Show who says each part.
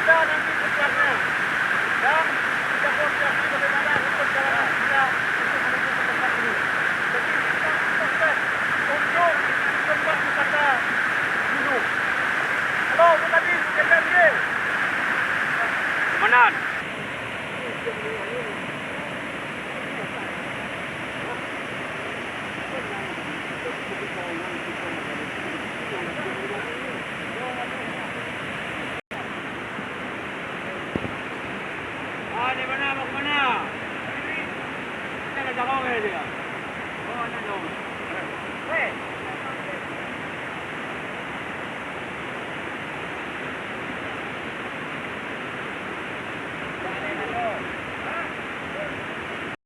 Speaker 1: ada nanti tugasnya dan kita koordinasi bagaimana untuk jalan kita untuk menuju ke tempat ini. Jadi kita sukses untuk tempat wisata gunung. Halo, Bu Tadi, KPMG.
Speaker 2: Komandan. Di mana? Mau kemana? Kita nak jauh ke dia. Oh, nak jauh.